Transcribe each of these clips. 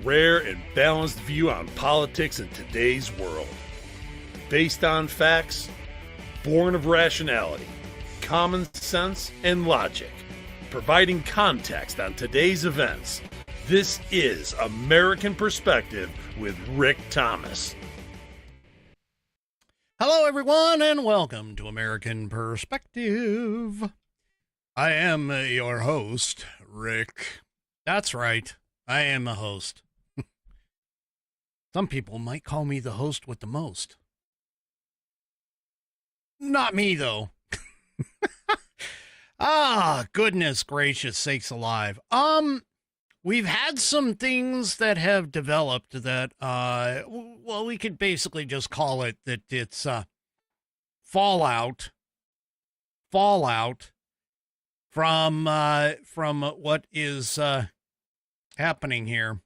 rare and balanced view on politics in today's world. Based on facts, born of rationality, common sense, and logic, providing context on today's events. This is American Perspective with Rick Thomas. Hello, everyone, and welcome to American Perspective. I am your host, Rick. That's right, I am a host. Some people might call me the host with the most. Not me, though. Goodness gracious sakes alive. We've had some things that have developed that, well, we could basically just call it that it's fallout from what is happening here.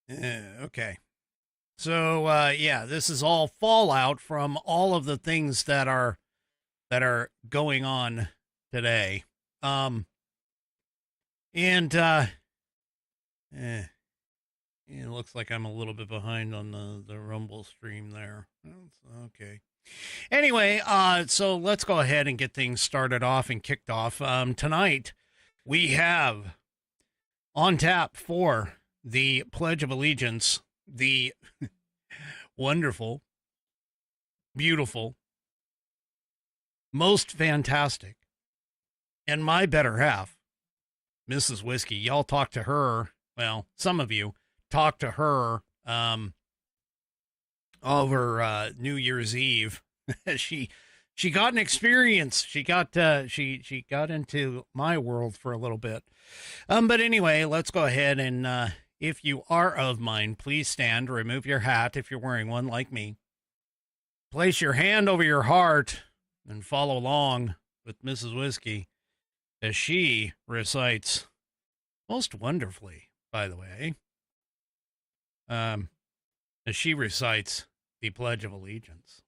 Okay. So, yeah, this is all fallout from all of the things that are going on today. It looks like I'm a little bit behind on the Rumble stream there. Okay. Anyway, so let's go ahead and get things started off and kicked off. Tonight we have on tap for the Pledge of Allegiance, the wonderful, beautiful, most fantastic, and my better half, Mrs. Whiskey. Y'all talk to her. Well, some of you talked to her over New Year's Eve. she got an experience. She got she got into my world for a little bit. But anyway, let's go ahead and if you are of mine, please stand, remove your hat if you're wearing one like me. Place your hand over your heart and follow along with Mrs. Whiskey as she recites, most wonderfully, by the way, as she recites the Pledge of Allegiance.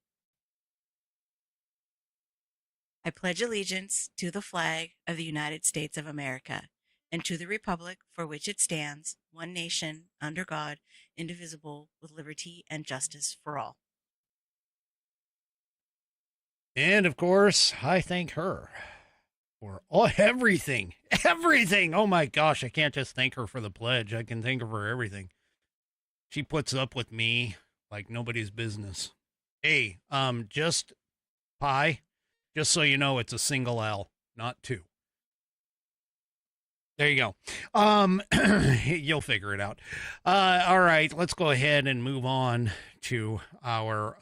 I pledge allegiance to the flag of the United States of America and to the republic for which it stands, one nation, under God, indivisible, with liberty and justice for all. And, of course, I thank her for everything. Oh, my gosh, I can't just thank her for the pledge. I can thank her for everything. She puts up with me like nobody's business. Hey, just pie, just so you know, it's a single L, not two. There you go. You'll figure it out. All right, let's go ahead and move on to our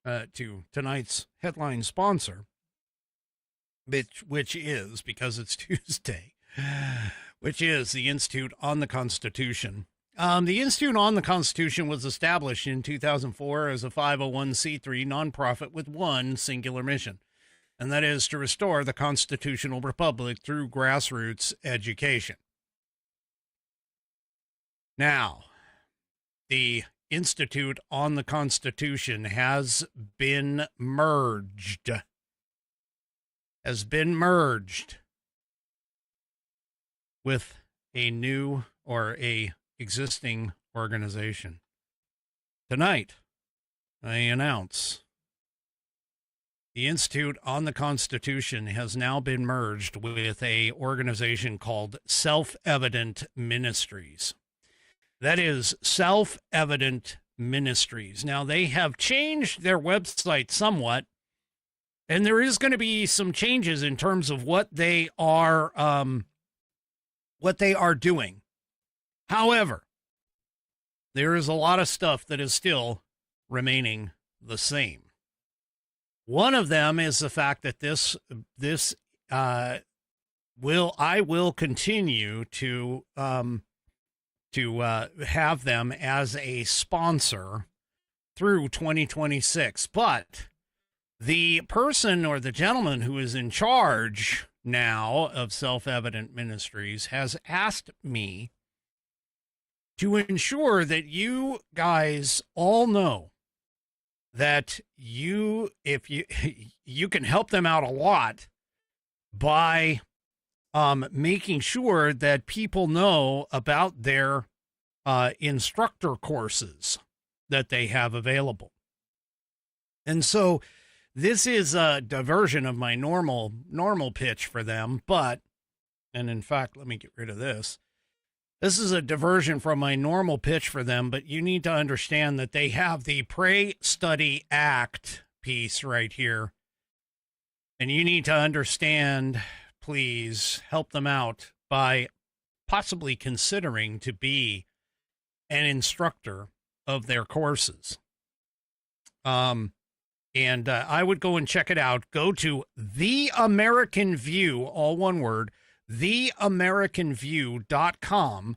to tonight's headline sponsor, which is, because it's Tuesday, which is the Institute on the Constitution. The Institute on the Constitution was established in 2004 as a 501c3 nonprofit with one singular mission, and that is to restore the constitutional republic through grassroots education. Now, the Institute on the Constitution has been merged with a new or a existing organization. Tonight, I announce the Institute on the Constitution has now been merged with a organization called Self-Evident Ministries. That is Self-Evident Ministries. Now, they have changed their website somewhat, and there is going to be some changes in terms of what they are doing. However, there is a lot of stuff that is still remaining the same. One of them is the fact that I will continue to have them as a sponsor through 2026. But the person or the gentleman who is in charge now of Self-Evident Ministries has asked me to ensure that you guys all know that if you can help them out a lot by making sure that people know about their instructor courses that they have available. And so this is a diversion of my normal pitch for them, and in fact, let me get rid of this. This is a diversion from my normal pitch for them, but you need to understand that they have the Pray, Study, Act piece right here. And you need to understand, please help them out by possibly considering to be an instructor of their courses. And I would go and check it out. Go to The American View, all one word, theamericanview.com,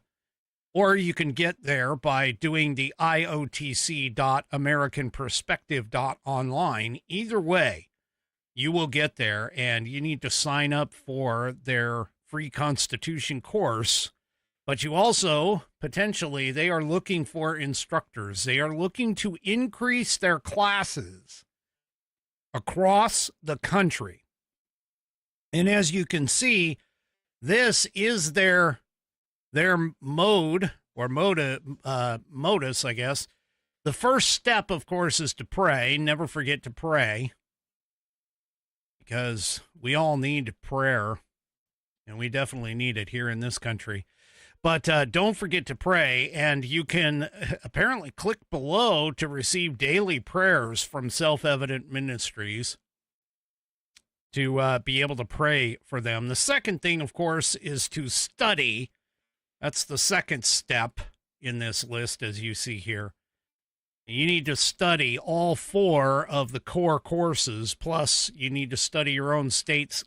or you can get there by doing the IOTC.AmericanPerspective.online. Either way, you will get there, and you need to sign up for their free Constitution course. But you also, potentially, they are looking for instructors. They are looking to increase their classes across the country. And as you can see, this is their mode or modus, I guess. The first step, of course, is to pray. Never forget to pray, because we all need prayer, and we definitely need it here in this country. But don't forget to pray, and you can apparently click below to receive daily prayers from Self-Evident Ministries to be able to pray for them. The second thing, of course, is to study. That's the second step in this list, as you see here. You need to study all 4 of the core courses, plus you need to study your own state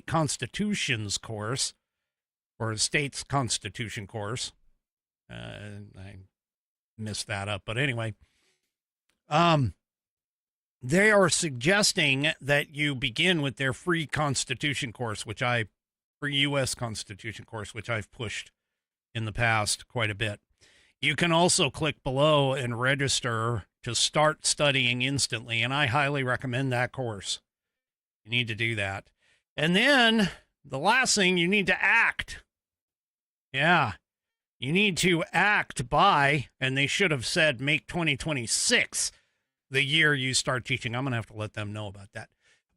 constitutions course, or a state's constitution course. I messed that up, but anyway. They are suggesting that you begin with their free Constitution course, free U.S. Constitution course, which I've pushed in the past quite a bit. You can also click below and register to start studying instantly, and I highly recommend that course. You need to do that. And then the last thing, you need to act. Yeah, you need to act by, and they should have said, make 2026 the year you start teaching. I'm going to have to let them know about that.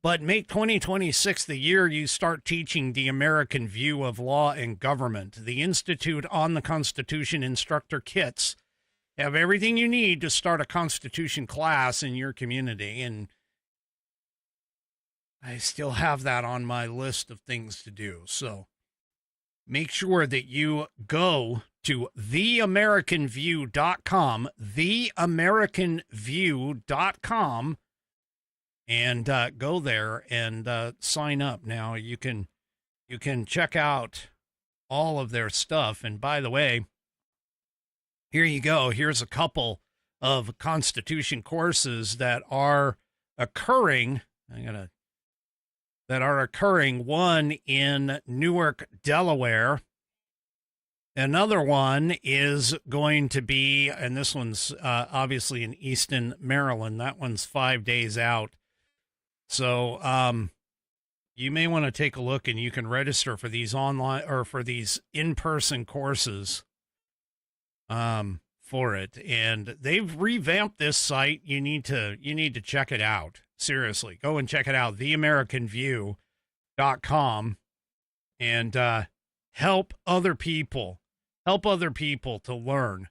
But make 2026 the year you start teaching the American view of law and government. The Institute on the Constitution instructor kits have everything you need to start a Constitution class in your community. And I still have that on my list of things to do. So make sure that you go to theamericanview.com, theamericanview.com, and go there and sign up. Now you can check out all of their stuff. And by the way, here you go. Here's a couple of Constitution courses that are occurring. One in Newark, Delaware. Another one is going to be, and this one's obviously in Easton, Maryland. That one's 5 days out. So you may want to take a look, and you can register for these online or for these in-person courses for it. And they've revamped this site. You need to check it out. Seriously, go and check it out, theamericanview.com, and help other people to learn.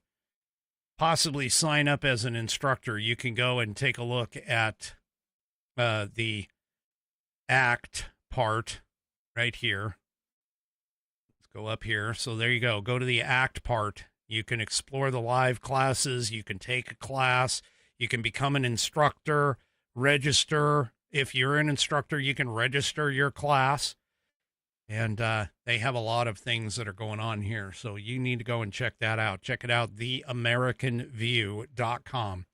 Possibly sign up as an instructor. You can go and take a look at the ACT part right here. Let's go up here. So there you go. Go to the ACT part. You can explore the live classes. You can take a class. You can become an instructor. Register. If you're an instructor, you can register your class. And they have a lot of things that are going on here. So you need to go and check that out. Check it out, theamericanview.com.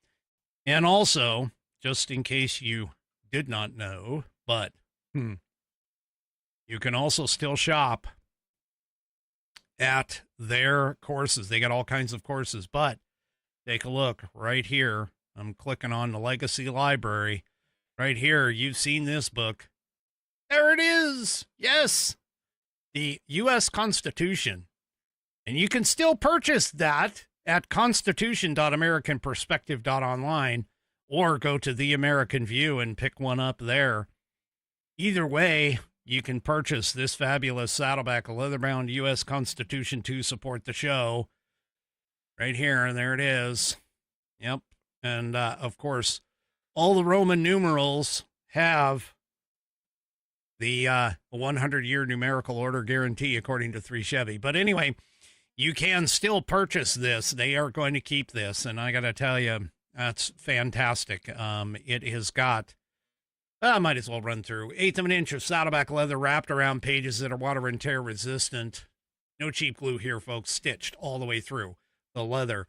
And also, just in case you did not know, but you can also still shop at their courses. They got all kinds of courses, but take a look right here. I'm clicking on the Legacy Library. Right here, you've seen this book. There it is. Yes. the U.S. Constitution. And you can still purchase that at constitution.americanperspective.online or go to The American View and pick one up there. Either way, you can purchase this fabulous Saddleback leather-bound U.S. Constitution to support the show. Right here, and there it is. Yep. And, of course, all the Roman numerals have the 100-year numerical order guarantee, according to 3 Chevy. But anyway, you can still purchase this. They are going to keep this, and I got to tell you, that's fantastic. It has got, I might as well run through, 1/8 of an inch of Saddleback leather wrapped around pages that are water and tear resistant. No cheap glue here, folks. Stitched all the way through the leather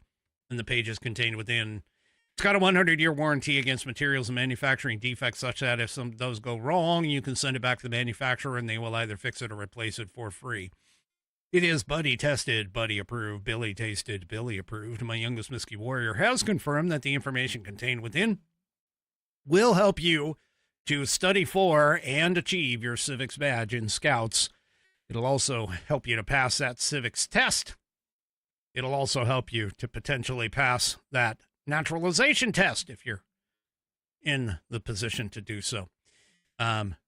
and the pages contained within. It's got a 100-year warranty against materials and manufacturing defects, such that if some of those go wrong, you can send it back to the manufacturer and they will either fix it or replace it for free. It is buddy tested, buddy approved, Billy tasted, Billy approved. My youngest Misky Warrior has confirmed that the information contained within will help you to study for and achieve your civics badge in Scouts. It'll also help you to pass that civics test. It'll also help you to potentially pass that naturalization test if you're in the position to do so.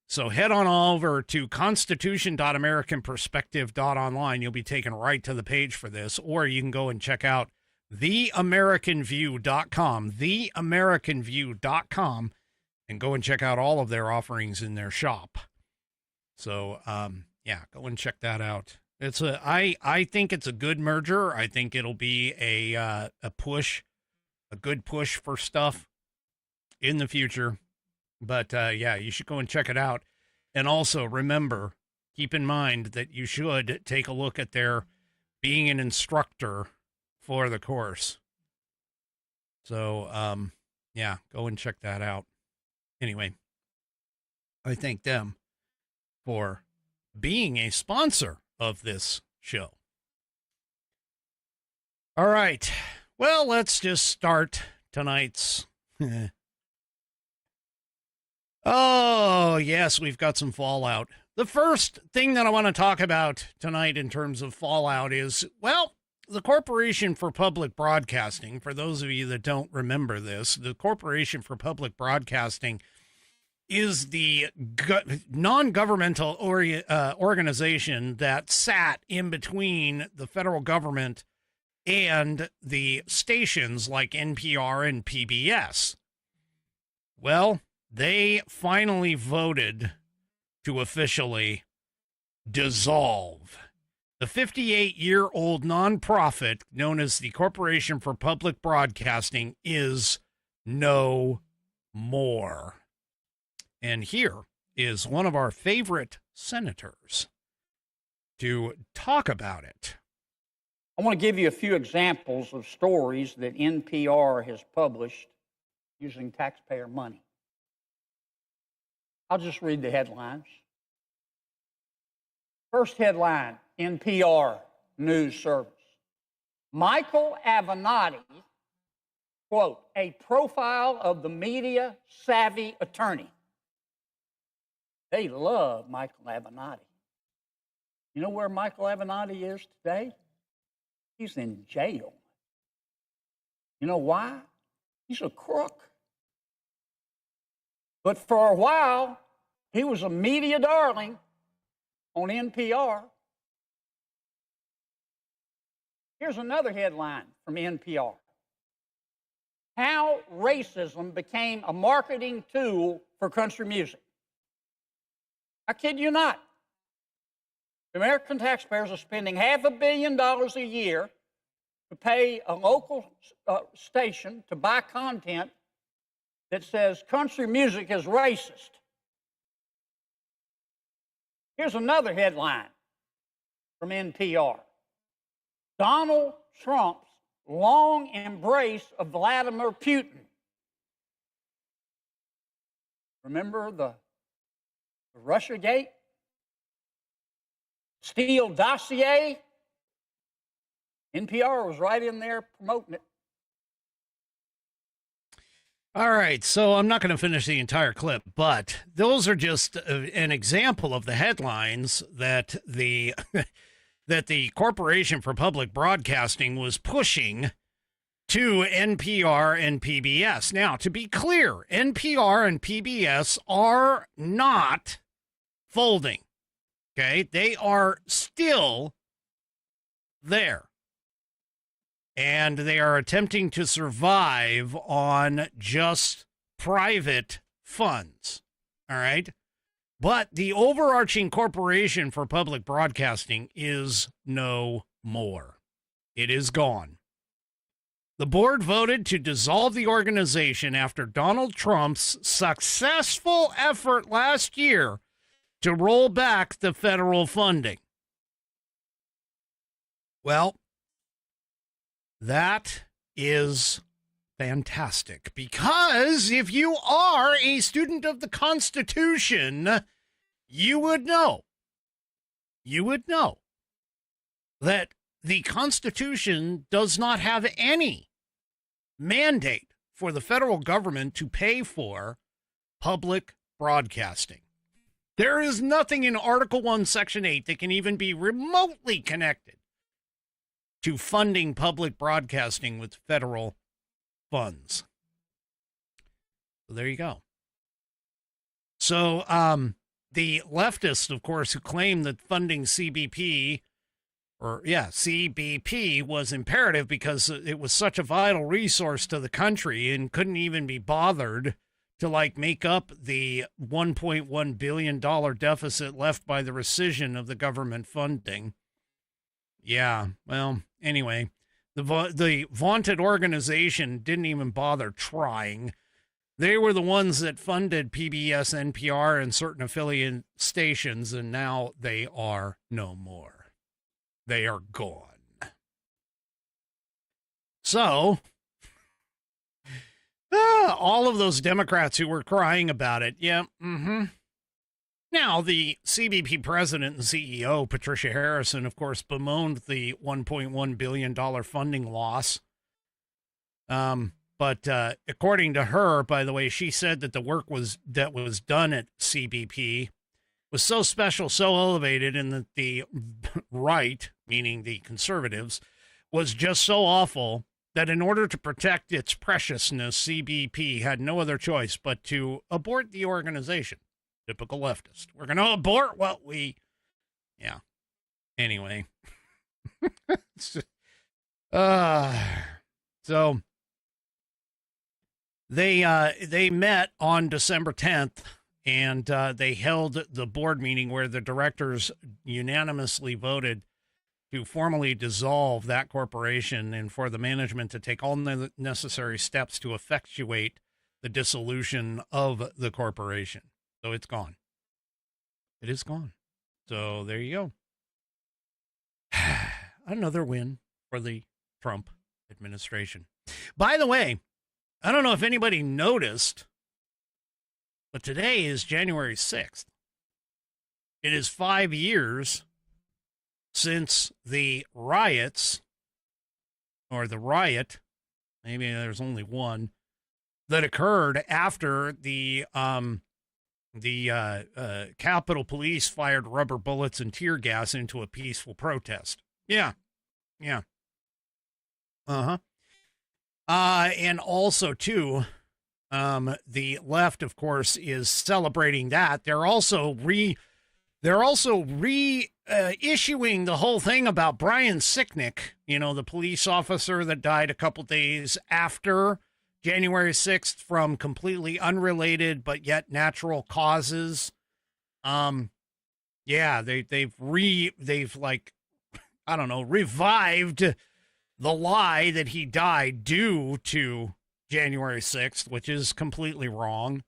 So head on over to constitution.americanperspective.online. You'll be taken right to the page for this, or you can go and check out theamericanview.com, theamericanview.com, and go and check out all of their offerings in their shop. So, yeah, go and check that out. I think it's a good merger. I think it'll be a push, a good push for stuff in the future. But, yeah, you should go and check it out. And also remember, keep in mind that you should take a look at their being an instructor for the course. So, yeah, go and check that out. Anyway, I thank them for being a sponsor of this show. All right. Well, let's just start tonight's. Oh, yes, we've got some fallout. The first thing that I want to talk about tonight in terms of fallout is, well, the Corporation for Public Broadcasting. For those of you that don't remember this, the Corporation for Public Broadcasting is the non-governmental organization that sat in between the federal government and the stations like NPR and PBS. Well, they finally voted to officially dissolve. The 58-year-old nonprofit known as the Corporation for Public Broadcasting is no more. And here is one of our favorite senators to talk about it. I want to give you a few examples of stories that NPR has published using taxpayer money. I'll just read the headlines. First headline, NPR News Service. Michael Avenatti, quote, a profile of the media-savvy attorney. They love Michael Avenatti. You know where Michael Avenatti is today? He's in jail. You know why? He's a crook. But for a while, he was a media darling on NPR. Here's another headline from NPR. How racism became a marketing tool for country music. I kid you not. American taxpayers are spending $500 million a year to pay a local station to buy content that says country music is racist. Here's another headline from NPR. Donald Trump's long embrace of Vladimir Putin. Remember the Russiagate? Steele dossier? NPR was right in there promoting it. All right, so I'm not going to finish the entire clip, but those are just an example of the headlines that the that the Corporation for Public Broadcasting was pushing to NPR and PBS. Now, to be clear, NPR and PBS are not folding. Okay, they are still there. And they are attempting to survive on just private funds. All right. But the overarching Corporation for Public Broadcasting is no more. It is gone. The board voted to dissolve the organization after Donald Trump's successful effort last year to roll back the federal funding. Well, that is fantastic, because if you are a student of the Constitution, you would know that the Constitution does not have any mandate for the federal government to pay for public broadcasting. There is nothing in Article 1, Section 8 that can even be remotely connected to funding public broadcasting with federal funds. So there you go. So the leftists, of course, who claim that funding CBP was imperative because it was such a vital resource to the country and couldn't even be bothered to make up the $1.1 billion deficit left by the rescission of the government funding. Yeah, well, anyway, the vaunted organization didn't even bother trying. They were the ones that funded PBS, NPR, and certain affiliate stations, and now they are no more. They are gone. So, all of those Democrats who were crying about it, yeah, Now, the CBP president and CEO, Patricia Harrison, of course, bemoaned the $1.1 billion funding loss. But according to her, by the way, she said that the work that was done at CBP was so special, so elevated, and that the right, meaning the conservatives, was just so awful that in order to protect its preciousness, CBP had no other choice but to abort the organization. Typical leftist. We're going to abort what we... Yeah. Anyway. So they met on December 10th, and they held the board meeting where the directors unanimously voted to formally dissolve that corporation and for the management to take all the necessary steps to effectuate the dissolution of the corporation. So it's gone. It is gone. So there you go. Another win for the Trump administration. By the way, I don't know if anybody noticed, but today is January 6th. It is 5 years since the riots, or the riot, maybe there's only one, that occurred after the Capitol Police fired rubber bullets and tear gas into a peaceful protest. Yeah. And also, too, the left, of course, is celebrating that. They're also issuing the whole thing about Brian Sicknick, the police officer that died a couple days after January 6th from completely unrelated but yet natural causes. They've revived the lie that he died due to January 6th, which is completely wrong.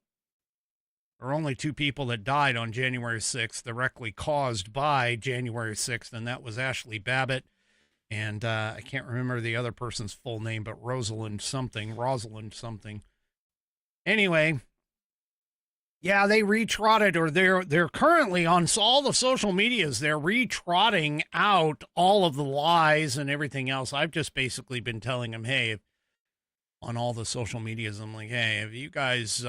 There are only two people that died on January 6th directly caused by January 6th, and that was Ashley Babbitt. And I can't remember the other person's full name, but Rosalind something. Anyway, yeah, they retrotted, or they're currently on all the social medias. They're retrotting out all of the lies and everything else. I've just basically been telling them, hey, on all the social medias. I'm like, hey, if you guys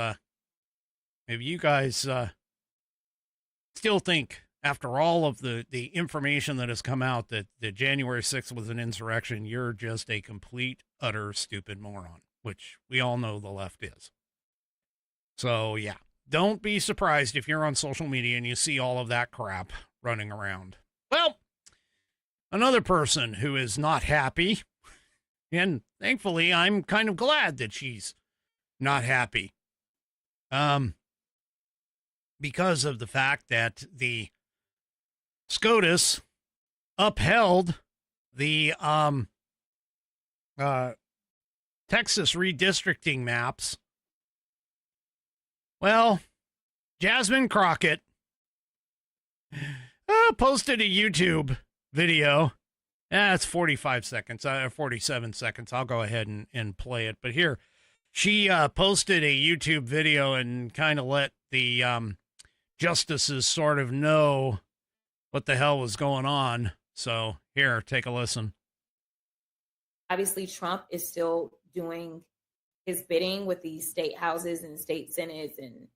still think after all of the information that has come out that January 6th was an insurrection, you're just a complete, utter, stupid moron, which we all know the left is. So, yeah, don't be surprised if you're on social media and you see all of that crap running around. Well, another person who is not happy, and thankfully I'm kind of glad that she's not happy, because of the fact that the SCOTUS upheld the Texas redistricting maps. Well, Jasmine Crockett posted a YouTube video. It's 45 seconds, 47 seconds. I'll go ahead and play it. But here, she posted a YouTube video and kind of let the justices sort of know what the hell was going on. So here, take a listen. Obviously, Trump is still doing his bidding with these state houses and state senates and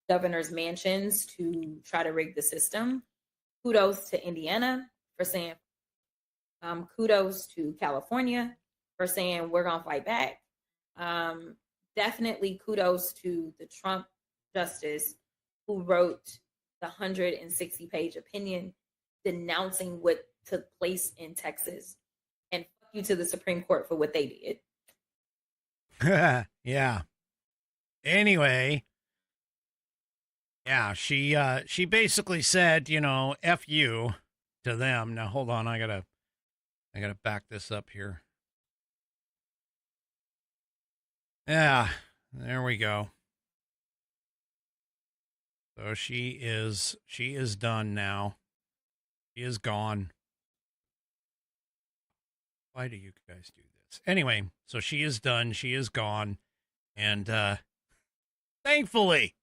governors' mansions to try to rig the system. Kudos to Indiana for saying, kudos to California for saying we're going to fight back. Definitely kudos to the Trump justice who wrote the 160-page opinion denouncing what took place in Texas. And fuck you to the Supreme Court for what they did. Yeah. Anyway, yeah, she basically said, F you to them. Now hold on, I gotta back this up here. Yeah, there we go. So she is done now. She is gone. Why do you guys do this? Anyway, so she is done. She is gone. And thankfully.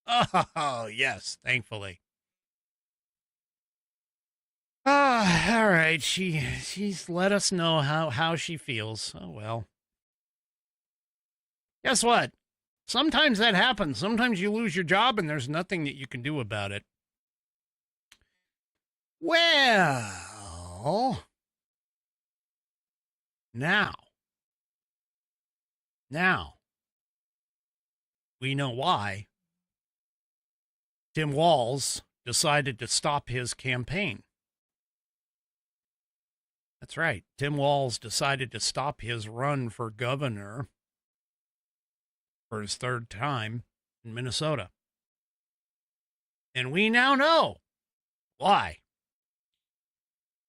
Oh, yes, thankfully. All right. She's let us know how she feels. Oh, well. Guess what? Sometimes that happens. Sometimes you lose your job and there's nothing that you can do about it. Well, now, we know why Tim Walz decided to stop his campaign. That's right. Tim Walz decided to stop his run for governor for his third time in Minnesota. And we now know why.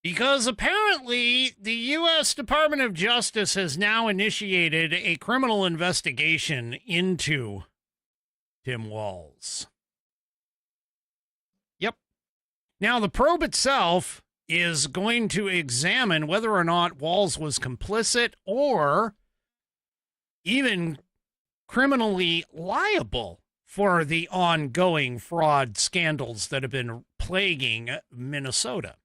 Because apparently the U.S. Department of Justice has now initiated a criminal investigation into Tim Walz. Yep. Now, the probe itself is going to examine whether or not Walz was complicit or even criminally liable for the ongoing fraud scandals that have been plaguing Minnesota,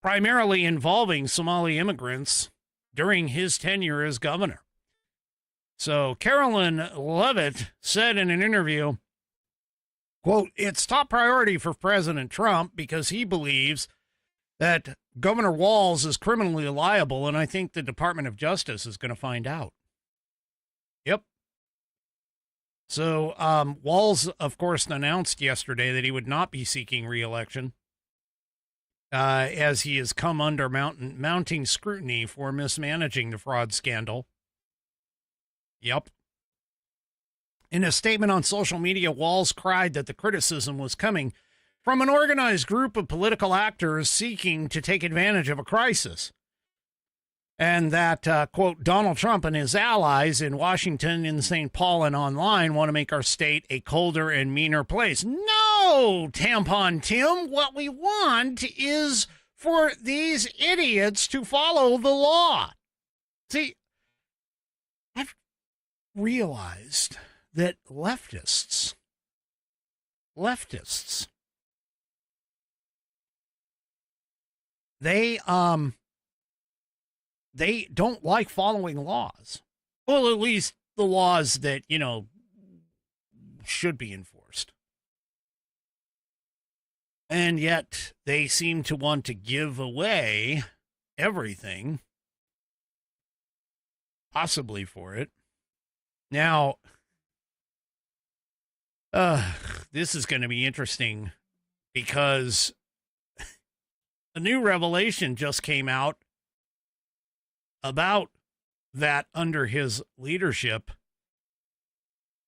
primarily involving Somali immigrants during his tenure as governor. So Carolyn Levitt said in an interview, quote, "It's top priority for President Trump because he believes that Governor Walz is criminally liable, and I think the Department of Justice is going to find out." Yep. So Walz, of course, announced yesterday that he would not be seeking re-election as he has come under mounting scrutiny for mismanaging the fraud scandal. Yep. In a statement on social media, Walz cried that the criticism was coming from an organized group of political actors seeking to take advantage of a crisis. And that, quote, Donald Trump and his allies in Washington, in St. Paul, and online want to make our state a colder and meaner place. No, Tampon Tim, what we want is for these idiots to follow the law. See, I've realized that leftists, they don't like following laws. Well, at least the laws that, should be enforced. And yet they seem to want to give away everything, possibly for it. Now, this is going to be interesting because a new revelation just came out about that under his leadership.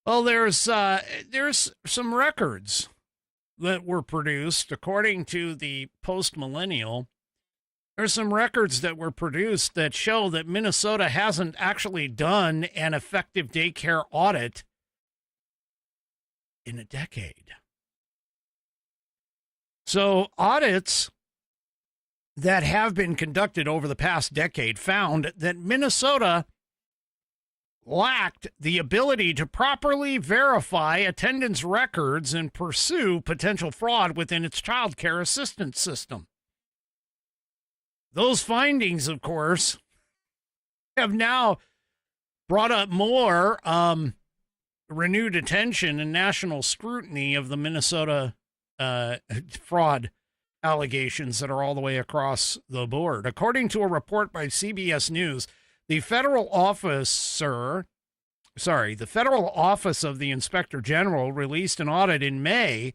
Well, there's some records that were produced, according to the Post-Millennial. There's some records that were produced that show that Minnesota hasn't actually done an effective daycare audit in a decade. So audits that have been conducted over the past decade found that Minnesota lacked the ability to properly verify attendance records and pursue potential fraud within its child care assistance system. Those findings, of course, have now brought up more renewed attention and national scrutiny of the Minnesota fraud allegations that are all the way across the board. According to a report by CBS News, the Federal Office of the Inspector General released an audit in May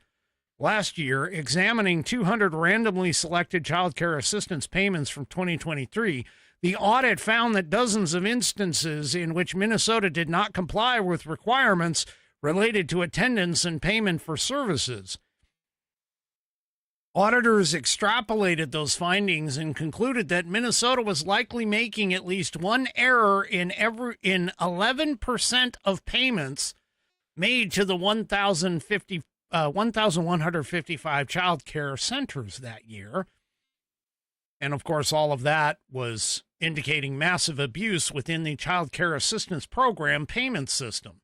last year examining 200 randomly selected child care assistance payments from 2023. The audit found that dozens of instances in which Minnesota did not comply with requirements related to attendance and payment for services. Auditors extrapolated those findings and concluded that Minnesota was likely making at least one error in 11% of payments made to the 1,155 child care centers that year. And of course, all of that was indicating massive abuse within the child care assistance program payment system.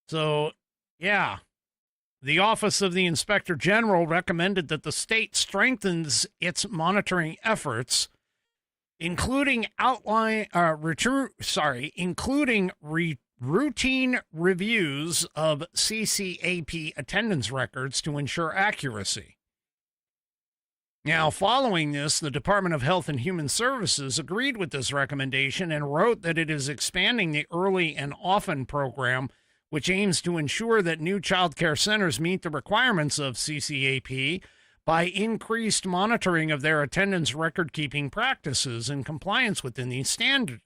So, yeah. The Office of the Inspector General recommended that the state strengthens its monitoring efforts, including routine reviews of CCAP attendance records to ensure accuracy. Now, following this, the Department of Health and Human Services agreed with this recommendation and wrote that it is expanding the Early and Often program, which aims to ensure that new child care centers meet the requirements of CCAP by increased monitoring of their attendance record-keeping practices and compliance within these standards.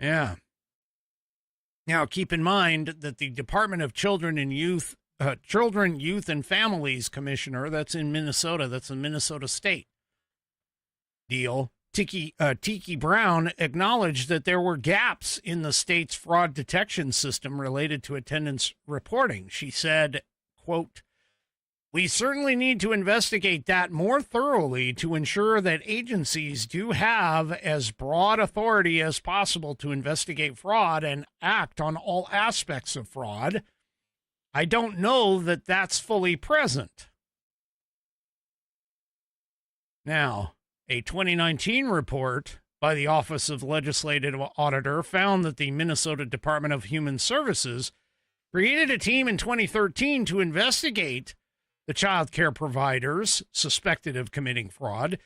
Yeah. Now, keep in mind that the Department of Children, Youth, and Families Commissioner, that's in Minnesota, that's a Minnesota state deal, Tiki Brown, acknowledged that there were gaps in the state's fraud detection system related to attendance reporting. She said, quote, "We certainly need to investigate that more thoroughly to ensure that agencies do have as broad authority as possible to investigate fraud and act on all aspects of fraud. I don't know that that's fully present." Now, a 2019 report by the Office of Legislative Auditor found that the Minnesota Department of Human Services created a team in 2013 to investigate the child care providers suspected of committing fraud.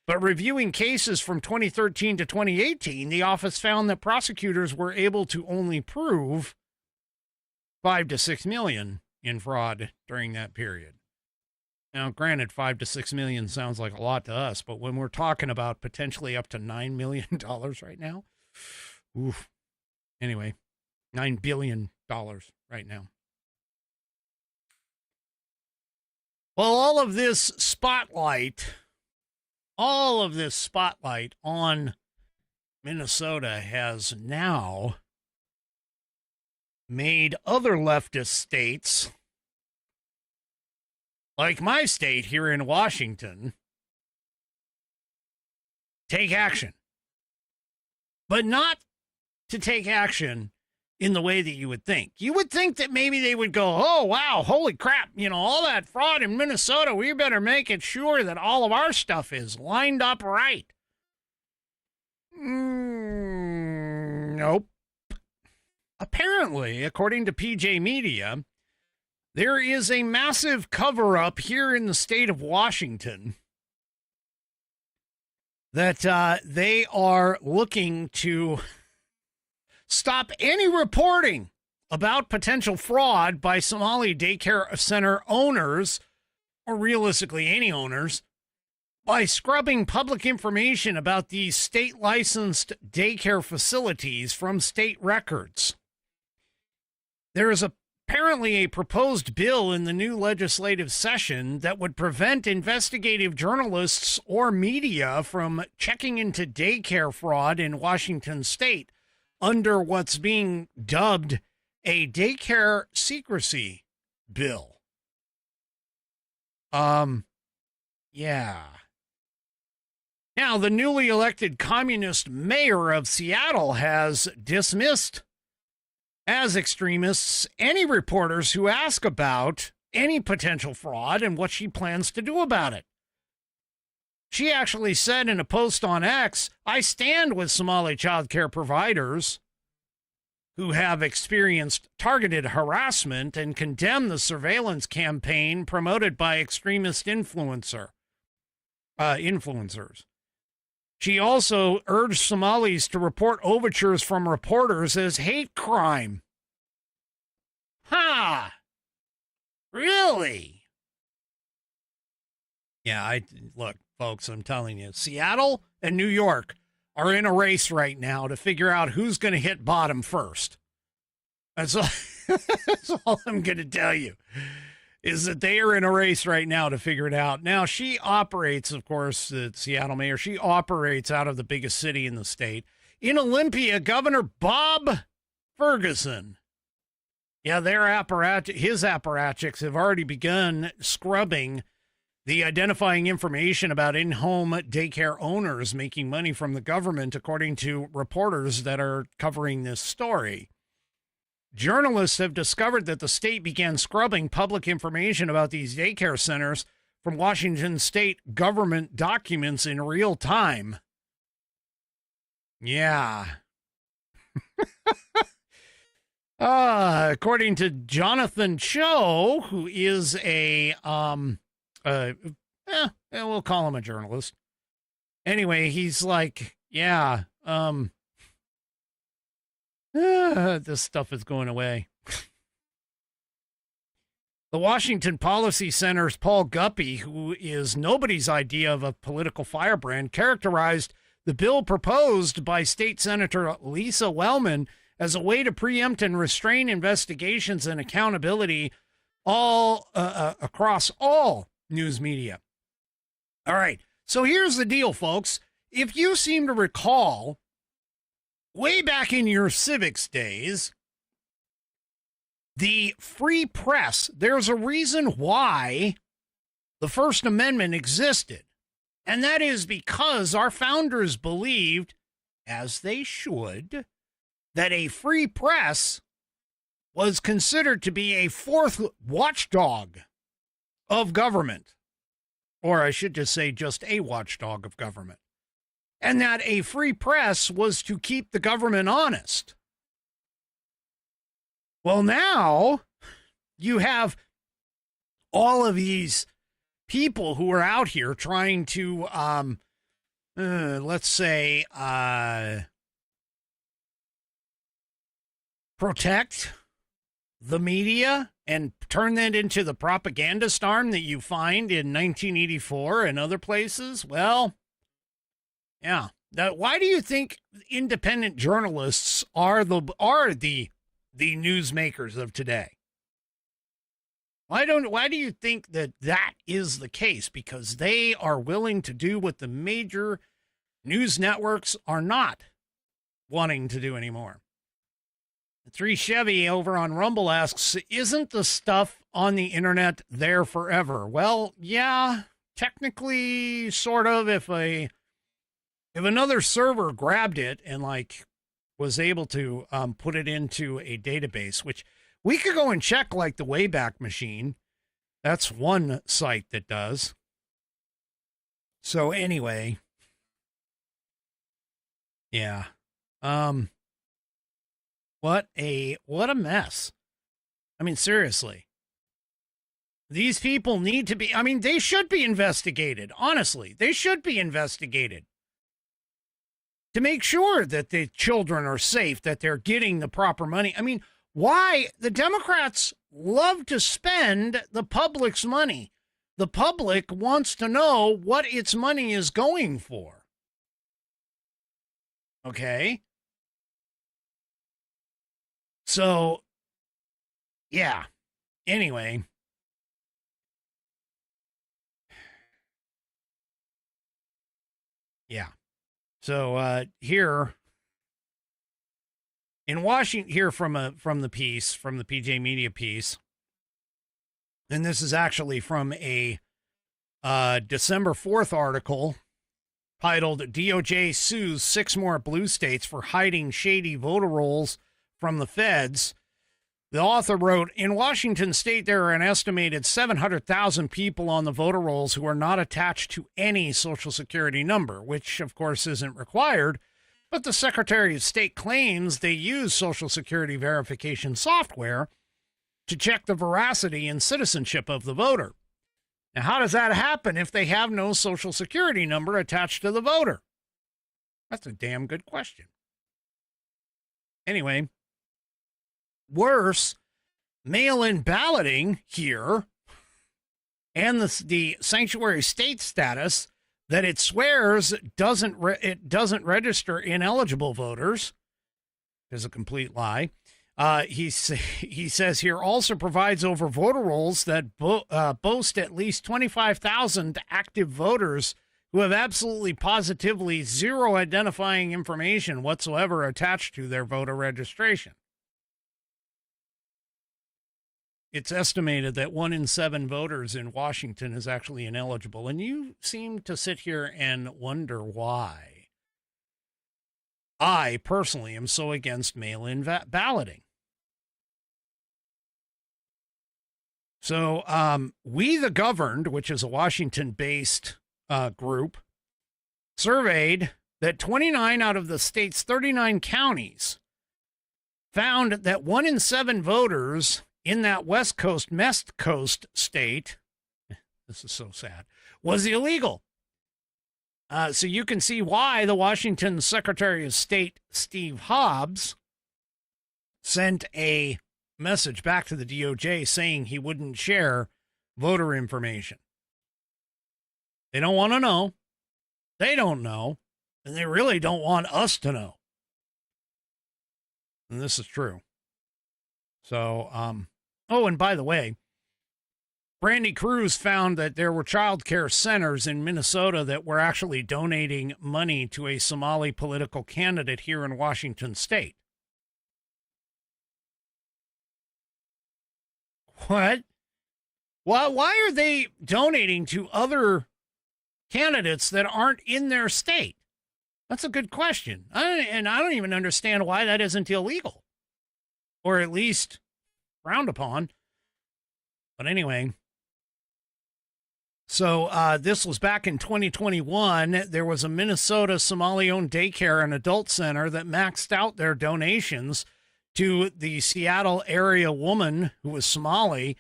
But reviewing cases from 2013 to 2018, the office found that prosecutors were able to only prove $5 to $6 million in fraud during that period. Now, granted, $5 to $6 million sounds like a lot to us, but when we're talking about potentially up to $9 million right now, oof. Anyway, $9 billion right now. Well, all of this spotlight on Minnesota has now made other leftist states, like my state here in Washington, take action. But not to take action in the way that you would think. You would think that maybe they would go, oh, wow, holy crap, all that fraud in Minnesota, we better make it sure that all of our stuff is lined up right. Nope. Apparently, according to PJ Media, there is a massive cover-up here in the state of Washington that they are looking to stop any reporting about potential fraud by Somali daycare center owners, or realistically any owners, by scrubbing public information about these state-licensed daycare facilities from state records. There is apparently a proposed bill in the new legislative session that would prevent investigative journalists or media from checking into daycare fraud in Washington state under what's being dubbed a daycare secrecy bill. Yeah. Now, the newly elected communist mayor of Seattle has dismissed as extremists any reporters who ask about any potential fraud and what she plans to do about it. She actually said in a post on X, "I stand with Somali child care providers who have experienced targeted harassment and condemn the surveillance campaign promoted by extremist influencers." She also urged Somalis to report overtures from reporters as hate crime. Ha! Really? Yeah, look, folks, I'm telling you, Seattle and New York are in a race right now to figure out who's going to hit bottom first. That's all I'm going to tell you, is that they are in a race right now to figure it out. Now, she operates, of course, the Seattle mayor, she operates out of the biggest city in the state. In Olympia, Governor Bob Ferguson. Yeah, his apparatchiks have already begun scrubbing the identifying information about in-home daycare owners making money from the government, according to reporters that are covering this story. Journalists have discovered that the state began scrubbing public information about these daycare centers from Washington state government documents in real time. Yeah. According to Jonathan Cho, who is we'll call him a journalist. Anyway, he's like, yeah, this stuff is going away. The Washington Policy Center's Paul Guppy, who is nobody's idea of a political firebrand, characterized the bill proposed by State Senator Lisa Wellman as a way to preempt and restrain investigations and accountability all across all news media. All right, so here's the deal, folks. If you seem to recall, way back in your civics days, the free press, there's a reason why the First Amendment existed. And that is because our founders believed, as they should, that a free press was considered to be a fourth watchdog of government. Or I should just say just a watchdog of government. And that a free press was to keep the government honest. Well, now you have all of these people who are out here trying to, let's say, protect the media and turn that into the propagandist arm that you find in 1984 and other places. Well, yeah. Now, why do you think independent journalists are the newsmakers of today? Why do you think that is the case? Because they are willing to do what the major news networks are not wanting to do anymore. 3 Chevy over on Rumble asks, isn't the stuff on the internet there forever? Well, yeah, technically, sort of. If another server grabbed it and was able to put it into a database, which we could go and check, like the Wayback Machine. That's one site that does. So anyway, Yeah. What a mess. I mean, seriously. These people need to be, I mean, they should be investigated. Honestly, they should be investigated to make sure that the children are safe, that they're getting the proper money. I mean, why? The Democrats love to spend the public's money. The public wants to know what its money is going for. Okay? So, yeah. Anyway. Yeah. So here in Washington, here from the piece, from the PJ Media piece, and this is actually from a December 4th article titled "DOJ Sues 6 More Blue States for Hiding Shady Voter Rolls from the Feds." The author wrote, in Washington state, there are an estimated 700,000 people on the voter rolls who are not attached to any Social Security number, which, of course, isn't required. But the Secretary of State claims they use Social Security verification software to check the veracity and citizenship of the voter. Now, how does that happen if they have no Social Security number attached to the voter? That's a damn good question. Anyway. Worse, mail-in balloting here and the sanctuary state status that it swears it doesn't register ineligible voters is a complete lie. He says here also provides over voter rolls that boast at least 25,000 active voters who have absolutely positively zero identifying information whatsoever attached to their voter registration. It's estimated that 1 in 7 voters in Washington is actually ineligible, and you seem to sit here and wonder why. I personally am so against mail-in balloting. So We the Governed, which is a Washington-based group, surveyed that 29 out of the state's 39 counties found that 1 in 7 voters in that West Coast state, this is so sad, was illegal. So you can see why the Washington Secretary of State, Steve Hobbs, sent a message back to the DOJ saying he wouldn't share voter information. They don't want to know. They don't know. And they really don't want us to know. And this is true. So, oh, and by the way, Brandy Cruz found that there were child care centers in Minnesota that were actually donating money to a Somali political candidate here in Washington state. What? Why are they donating to other candidates that aren't in their state? That's a good question. And I don't even understand why that isn't illegal, or at least frowned upon. But anyway, so this was back in 2021. There was a Minnesota Somali-owned daycare and adult center that maxed out their donations to the Seattle area woman who was Somali,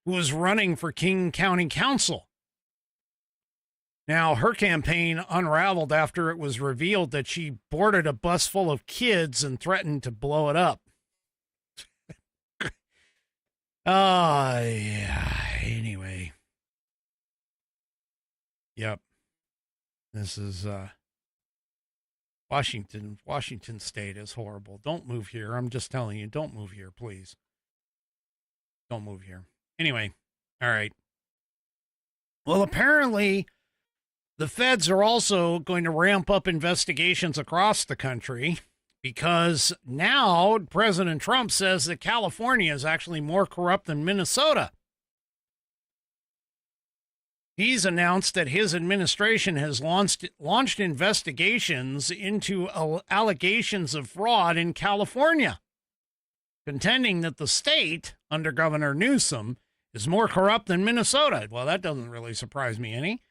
who was running for King County Council. Now, her campaign unraveled after it was revealed that she boarded a bus full of kids and threatened to blow it up. Yeah. Anyway. Yep. This is Washington State is horrible. Don't move here. I'm just telling you, don't move here, please. Don't move here. Anyway. All right. Well, apparently the feds are also going to ramp up investigations across the country, because now President Trump says that California is actually more corrupt than Minnesota. He's announced that his administration has launched investigations into allegations of fraud in California, contending that the state, under Governor Newsom, is more corrupt than Minnesota. Well, that doesn't really surprise me any.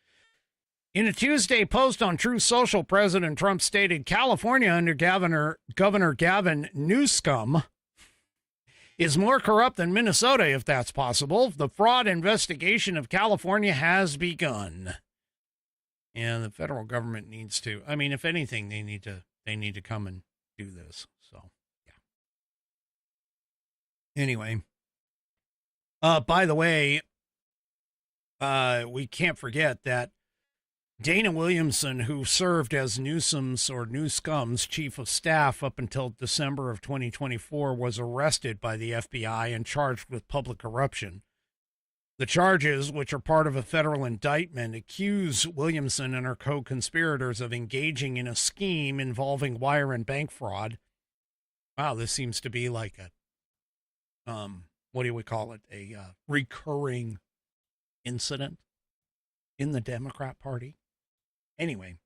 In a Tuesday post on Truth Social, President Trump stated California under Governor Gavin Newsom is more corrupt than Minnesota, if that's possible. The fraud investigation of California has begun. And the federal government needs to, I mean, if anything, they need to come and do this. So, yeah. Anyway. By the way, we can't forget that Dana Williamson, who served as Newsom's chief of staff up until December of 2024, was arrested by the FBI and charged with public corruption. The charges, which are part of a federal indictment, accuse Williamson and her co-conspirators of engaging in a scheme involving wire and bank fraud. Wow, this seems to be like a, what do we call it? A recurring incident in the Democrat Party. Anyway.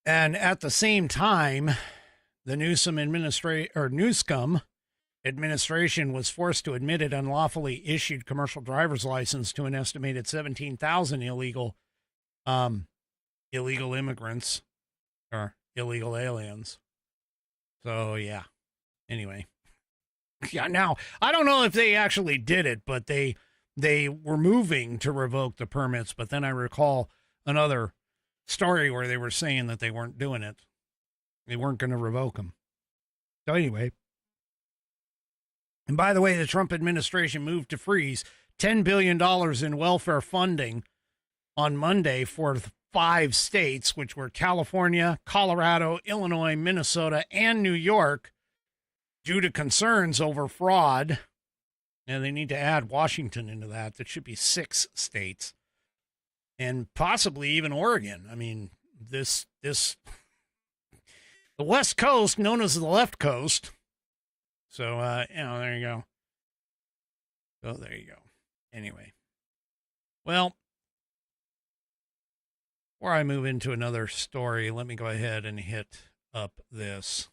And at the same time, the Newsom administration was forced to admit it unlawfully issued commercial driver's license to an estimated 17,000 illegal immigrants or illegal aliens. So, yeah. Anyway. Yeah, now, I don't know if they actually did it, but they were moving to revoke the permits. But then I recall another story where they were saying that they weren't doing it. They weren't going to revoke them. So anyway. And by the way, the Trump administration moved to freeze $10 billion in welfare funding on Monday for 5 states, which were California, Colorado, Illinois, Minnesota, and New York, due to concerns over fraud. And they need to add Washington into that. That should be 6 states. And possibly even Oregon. I mean, the West Coast, known as the left coast. So, there you go. So there you go. Anyway. Well, before I move into another story, let me go ahead and hit up this.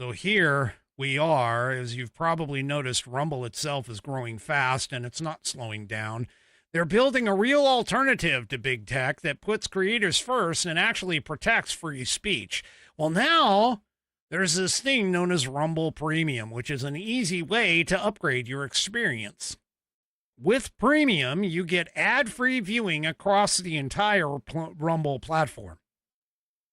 So here we are, as you've probably noticed, Rumble itself is growing fast and it's not slowing down. They're building a real alternative to big tech that puts creators first and actually protects free speech. Well, now there's this thing known as Rumble Premium, which is an easy way to upgrade your experience. With Premium, you get ad-free viewing across the entire Rumble platform.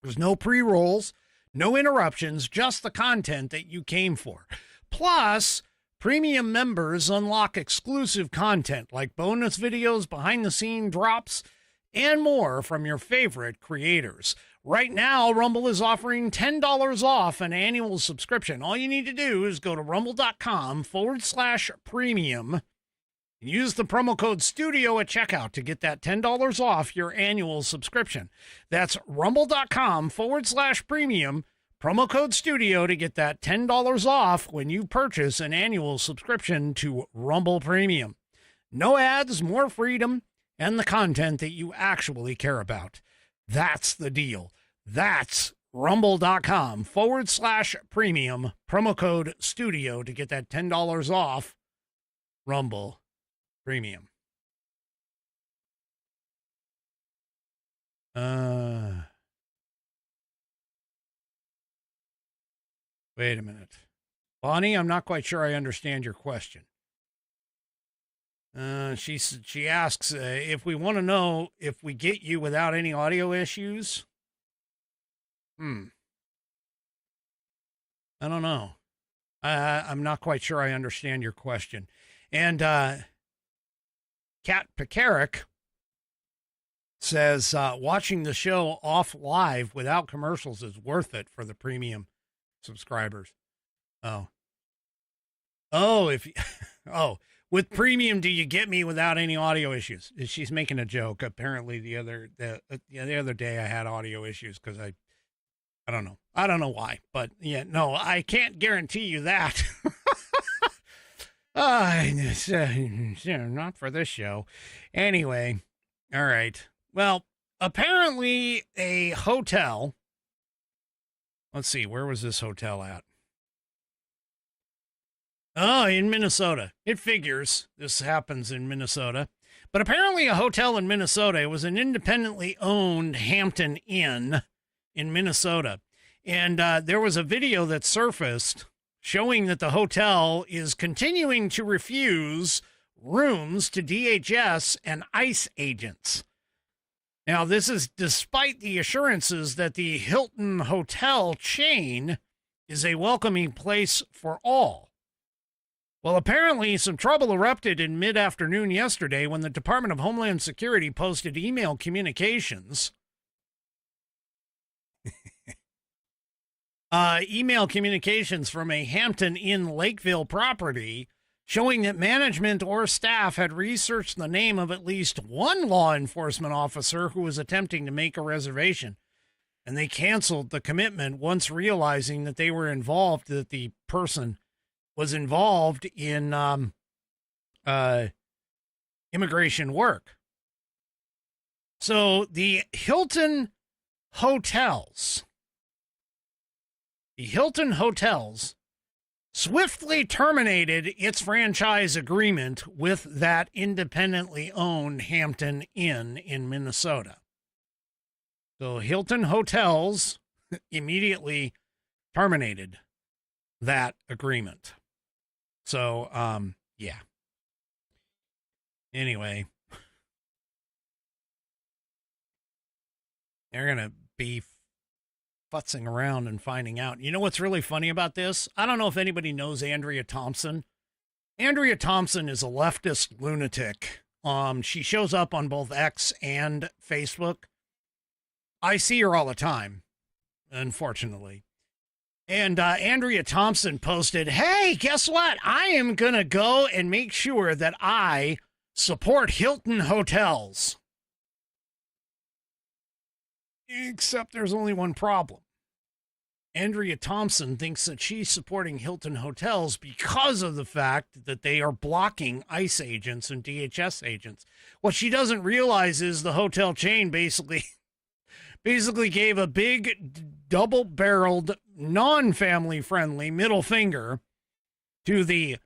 There's no pre-rolls, no interruptions, just the content that you came for. Plus, Premium members unlock exclusive content like bonus videos, behind-the-scenes drops, and more from your favorite creators. Right now, Rumble is offering $10 off an annual subscription. All you need to do is go to rumble.com/premium. Use the promo code STUDIO at checkout to get that $10 off your annual subscription. That's rumble.com/premium. Promo code STUDIO to get that $10 off when you purchase an annual subscription to Rumble Premium. No ads, more freedom, and the content that you actually care about. That's the deal. That's rumble.com/premium. Promo code STUDIO to get that $10 off Rumble Premium. Wait a minute. Bonnie, I'm not quite sure I understand your question. She asks if we want to know if we get you without any audio issues. I don't know. I'm not quite sure I understand your question. And Kat Pekarik says watching the show off live without commercials is worth it for the premium subscribers. With premium, do you get me without any audio issues? She's making a joke. Apparently the other day I had audio issues because I don't know why, but yeah, no, I can't guarantee you that. Not for this show. Anyway, all right. Well, apparently a hotel. Let's see, where was this hotel at? Oh, in Minnesota. It figures this happens in Minnesota. But apparently a hotel in Minnesota, it was an independently owned Hampton Inn in Minnesota. And there was a video that surfaced showing that the hotel is continuing to refuse rooms to DHS and ICE agents. Now, this is despite the assurances that the Hilton hotel chain is a welcoming place for all. Well, apparently some trouble erupted in mid-afternoon yesterday when the Department of Homeland Security posted email communications. Email communications from a Hampton Inn Lakeville property showing that management or staff had researched the name of at least one law enforcement officer who was attempting to make a reservation. And they canceled the commitment once realizing that they were involved, that the person was involved in immigration work. So the Hilton hotels swiftly terminated its franchise agreement with that independently owned Hampton Inn in Minnesota. So Hilton Hotels immediately terminated that agreement. So, yeah. Anyway, they're going to be futzing around and finding out. You know what's really funny about this? I don't know if anybody knows Andrea Thompson. Andrea Thompson is a leftist lunatic. She shows up on both X and Facebook. I see her all the time, unfortunately. And Andrea Thompson posted, hey, guess what? I am going to go and make sure that I support Hilton Hotels. Except there's only one problem. Andrea Thompson thinks that she's supporting Hilton Hotels because of the fact that they are blocking ICE agents and DHS agents. What she doesn't realize is the hotel chain basically gave a big double-barreled, non-family friendly middle finger to the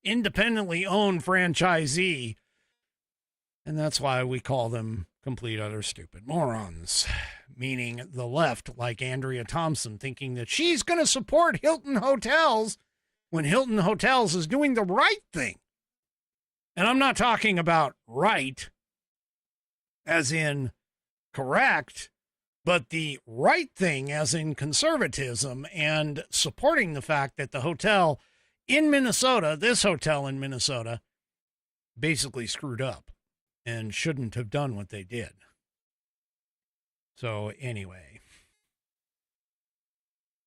independently owned franchisee. And that's why we call them complete utter stupid morons, meaning the left, like Andrea Thompson, thinking that she's going to support Hilton Hotels when Hilton Hotels is doing the right thing. And I'm not talking about right as in correct, but the right thing as in conservatism and supporting the fact that the hotel in Minnesota, this hotel in Minnesota, basically screwed up and shouldn't have done what they did. So anyway,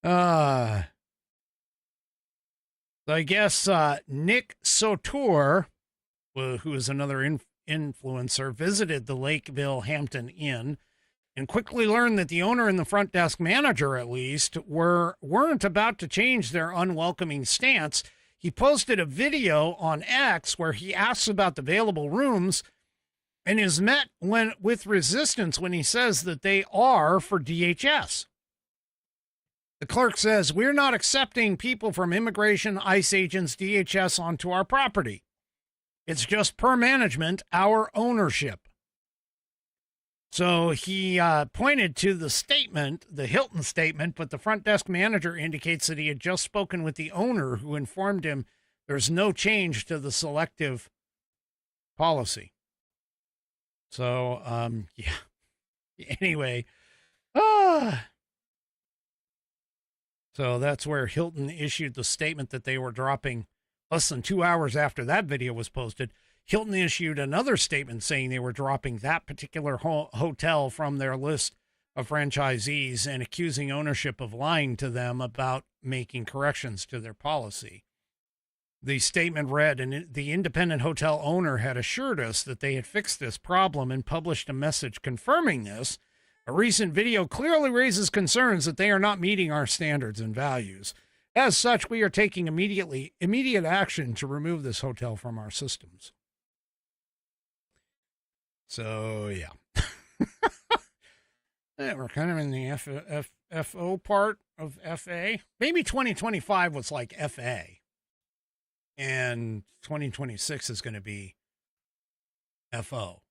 so I guess Nick Sotour, who is another influencer, visited the Lakeville Hampton Inn and quickly learned that the owner and the front desk manager, at least, weren't about to change their unwelcoming stance. He posted a video on X where he asks about the available rooms and is met with resistance when he says that they are for DHS. The clerk says, we're not accepting people from immigration, ICE agents, DHS onto our property. It's just per management, our ownership. So he pointed to the statement, the Hilton statement, but the front desk manager indicates that he had just spoken with the owner who informed him there's no change to the selective policy. So, yeah. Anyway, so that's where Hilton issued the statement that they were dropping less than 2 hours after that video was posted. Hilton issued another statement saying they were dropping that particular hotel from their list of franchisees and accusing ownership of lying to them about making corrections to their policy. The statement read, and the independent hotel owner had assured us that they had fixed this problem and published a message confirming this. A recent video clearly raises concerns that they are not meeting our standards and values. As such, we are taking immediate action to remove this hotel from our systems. So, yeah. Yeah, we're kind of in the FO part of FA. Maybe 2025 was like FA. And 2026 is going to be FO.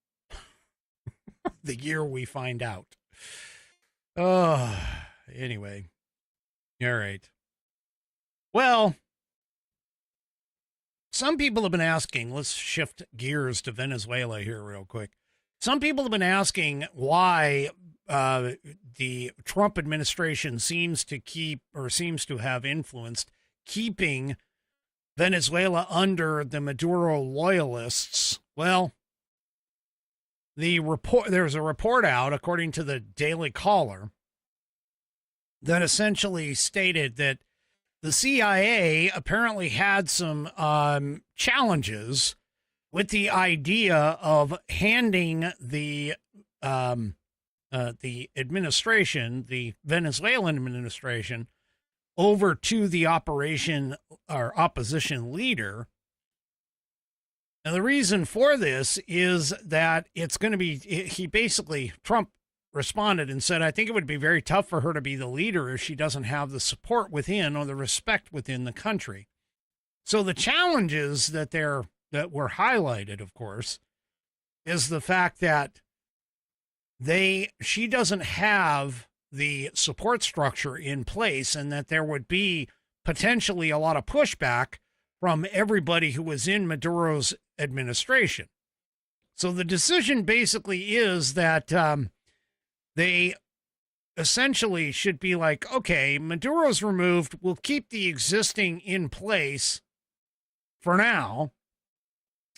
The year we find out. Oh, anyway. All right. Well, some people have been asking, let's shift gears to Venezuela here real quick. Some people have been asking why the Trump administration seems to have influenced keeping Venezuela under the Maduro loyalists. Well, there's a report out, according to the Daily Caller, that essentially stated that the CIA apparently had some challenges with the idea of handing the administration, the Venezuelan administration, over to the opposition leader. And the reason for this is that it's going to be, Trump responded and said, I think it would be very tough for her to be the leader if she doesn't have the support within or the respect within the country. So the challenges that were highlighted, of course, is the fact that she doesn't have the support structure in place, and that there would be potentially a lot of pushback from everybody who was in Maduro's administration. So the decision basically is that they essentially should be like, okay, Maduro's removed, we'll keep the existing in place for now,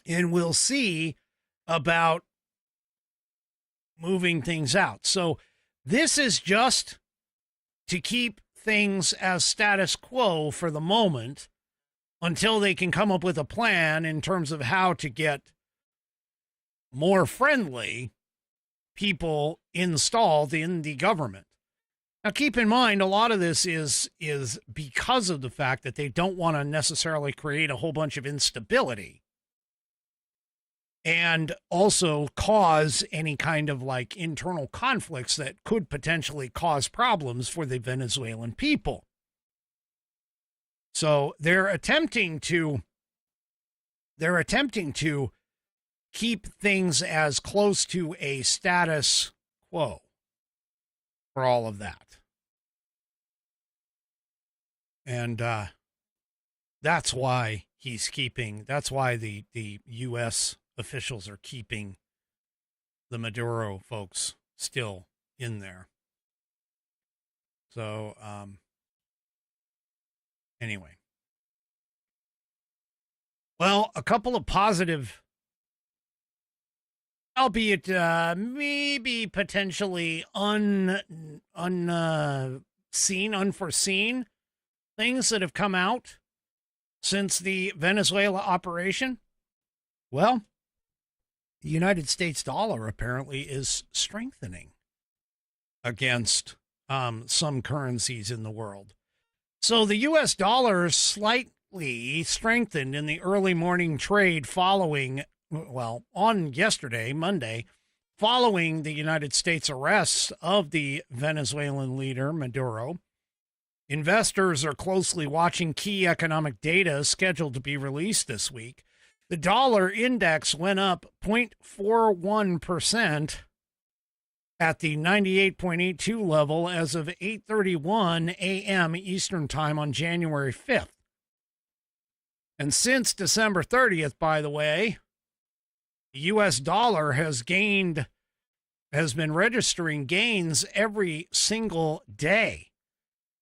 and we'll see about moving things out. So this is just to keep things as status quo for the moment until they can come up with a plan in terms of how to get more friendly people installed in the government. Now, keep in mind, a lot of this is because of the fact that they don't want to necessarily create a whole bunch of instability and also cause any kind of like internal conflicts that could potentially cause problems for the Venezuelan people. So they're attempting to keep things as close to a status quo for all of that. And that's why the U.S. officials are keeping the Maduro folks still in there. So, anyway. Well, a couple of positive, albeit maybe potentially unforeseen things that have come out since the Venezuela operation. Well, the United States dollar apparently is strengthening against some currencies in the world. So the U.S. dollar slightly strengthened in the early morning trade on yesterday, Monday, following the United States arrest of the Venezuelan leader, Maduro. Investors are closely watching key economic data scheduled to be released this week. The dollar index went up 0.41% at the 98.82 level as of 8:31 a.m. Eastern Time on January 5th. And since December 30th, by the way, the U.S. dollar has been registering gains every single day.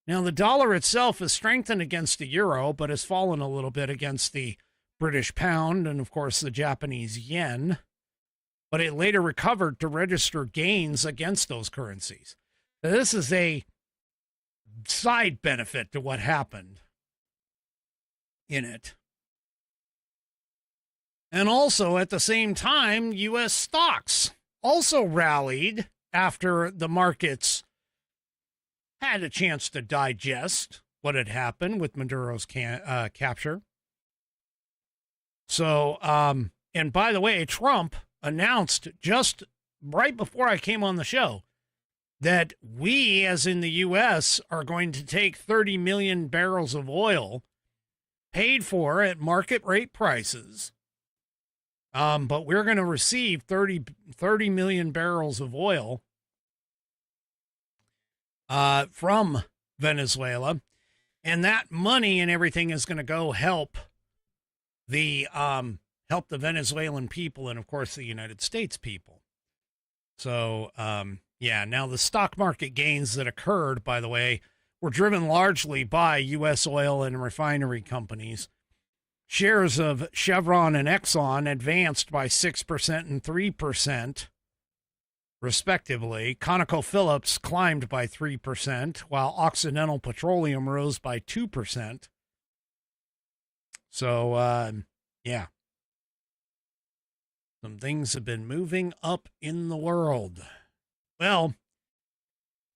Now, the dollar itself has strengthened against the euro, but has fallen a little bit against the British pound and, of course, the Japanese yen. But it later recovered to register gains against those currencies. Now, this is a side benefit to what happened in it. And also, at the same time, U.S. stocks also rallied after the markets had a chance to digest what had happened with Maduro's capture. So, and by the way, Trump announced just right before I came on the show that we, as in the U.S., are going to take 30 million barrels of oil paid for at market rate prices. But we're going to receive 30 million barrels of oil from Venezuela. And that money and everything is going to go help the Venezuelan people and, of course, the United States people. So, yeah, now the stock market gains that occurred, by the way, were driven largely by U.S. oil and refinery companies. Shares of Chevron and Exxon advanced by 6% and 3%, respectively. ConocoPhillips climbed by 3%, while Occidental Petroleum rose by 2%. So, yeah. Some things have been moving up in the world. Well,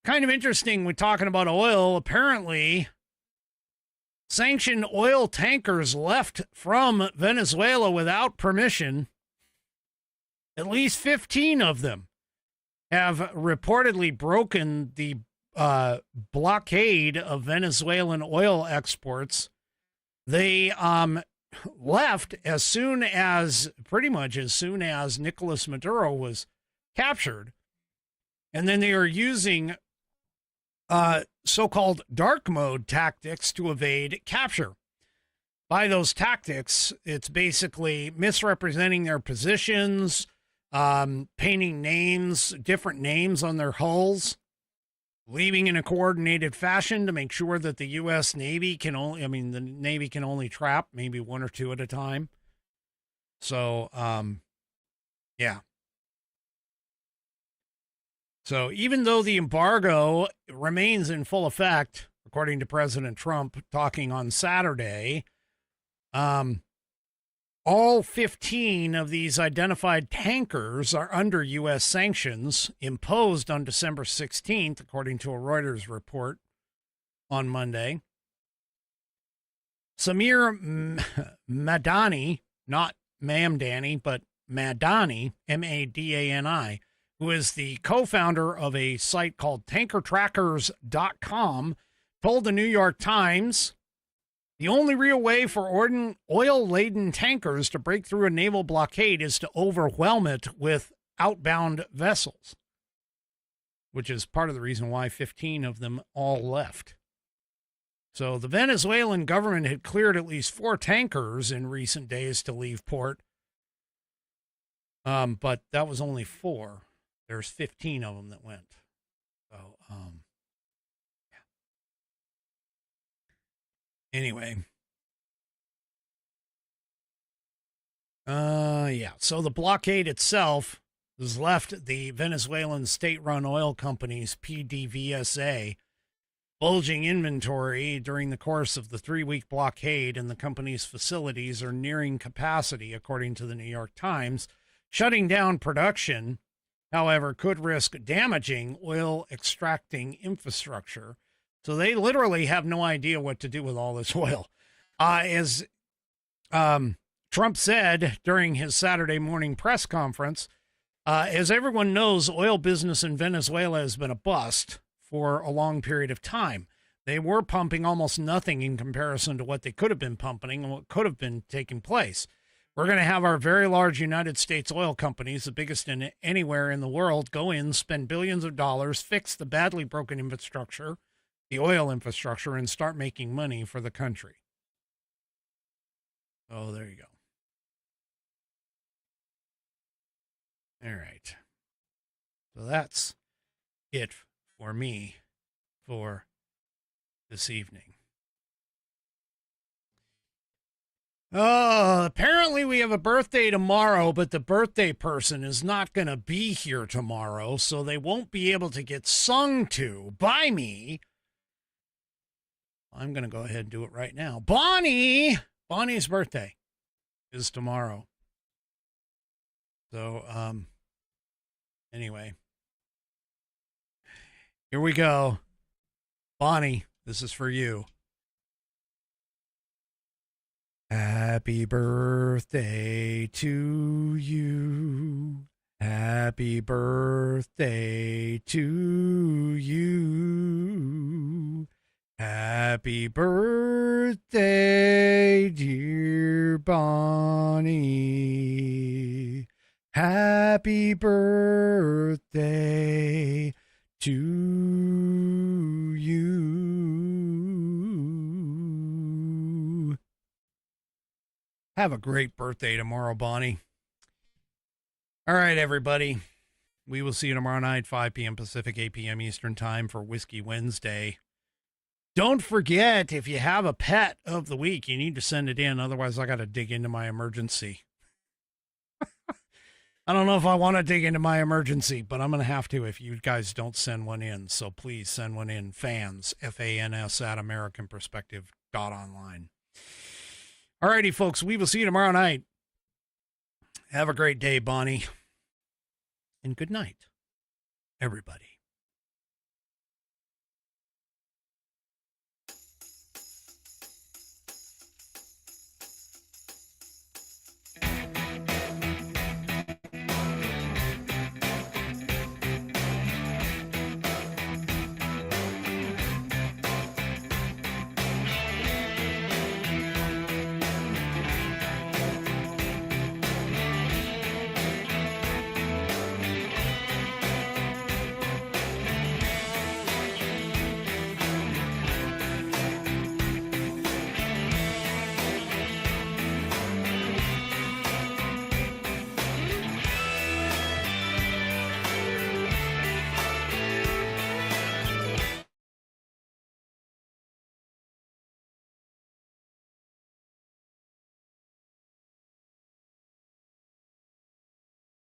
kind of interesting, we're talking about oil. Apparently, sanctioned oil tankers left from Venezuela without permission. At least 15 of them have reportedly broken the blockade of Venezuelan oil exports. They left pretty much as soon as Nicolas Maduro was captured. And then they are using so-called dark mode tactics to evade capture. By those tactics, it's basically misrepresenting their positions, painting different names on their hulls, leaving in a coordinated fashion to make sure that the U.S. Navy the Navy can only trap maybe one or two at a time. So, yeah. So even though the embargo remains in full effect, according to President Trump talking on Saturday, all 15 of these identified tankers are under U.S. sanctions imposed on December 16th, according to a Reuters report on Monday. Samir Madani, not Mamdani, but Madani, M-A-D-A-N-I, who is the co-founder of a site called tankertrackers.com, told the New York Times the only real way for oil-laden tankers to break through a naval blockade is to overwhelm it with outbound vessels, which is part of the reason why 15 of them all left. So the Venezuelan government had cleared at least 4 tankers in recent days to leave port, but that was only 4. There's 15 of them that went. So, yeah. Anyway. Yeah. So the blockade itself has left the Venezuelan state-run oil companies, PDVSA, bulging inventory during the course of the 3-week blockade, and the company's facilities are nearing capacity, according to the New York Times. Shutting down production, however, could risk damaging oil extracting infrastructure. So they literally have no idea what to do with all this oil. As Trump said during his Saturday morning press conference, as everyone knows, oil business in Venezuela has been a bust for a long period of time. They were pumping almost nothing in comparison to what they could have been pumping and what could have been taking place. We're going to have our very large United States oil companies, the biggest in anywhere in the world, go in, spend billions of dollars, fix the badly broken infrastructure, the oil infrastructure, and start making money for the country. Oh, there you go. All right. So that's it for me for this evening. Oh, apparently we have a birthday tomorrow, but the birthday person is not going to be here tomorrow, so they won't be able to get sung to by me. I'm going to go ahead and do it right now. Bonnie's birthday is tomorrow. So, anyway, here we go. Bonnie, this is for you. Happy birthday to you. Happy birthday to you. Happy birthday, dear Bonnie. Happy birthday to you. Have a great birthday tomorrow, Bonnie. All right, everybody. We will see you tomorrow night, 5 p.m. Pacific, 8 p.m. Eastern Time for Whiskey Wednesday. Don't forget, if you have a pet of the week, you need to send it in. Otherwise, I got to dig into my emergency. I don't know if I want to dig into my emergency, but I'm going to have to if you guys don't send one in. So please send one in. Fans, F-A-N-S, at AmericanPerspective.online. All righty, folks. We will see you tomorrow night. Have a great day, Bonnie. And good night, everybody.